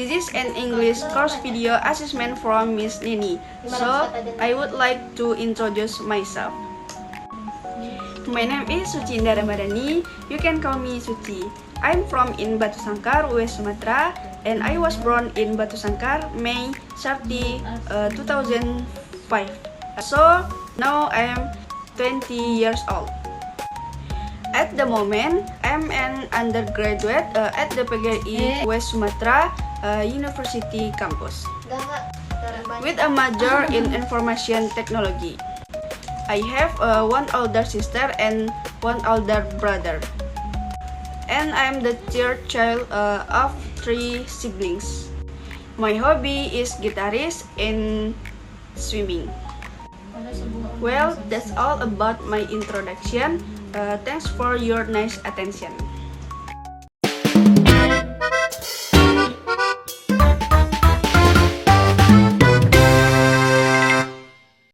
This is an English course video assessment from Miss Nini. So, I would like to introduce myself. My name is Suci Indah rahmadani. You can call me Suci. I'm from in Batu Sangkar, West Sumatra, and I was born in Batu Sangkar, May 30, 2005. So, now I am 20 years old. At the moment, I'm an undergraduate at the PGRI West Sumatra University campus with a major in information technology. I have one older sister and one older brother, and I'm the third child of 3 siblings. My hobby is guitarist and swimming. Well, that's all about my introduction. Thanks for your nice attention.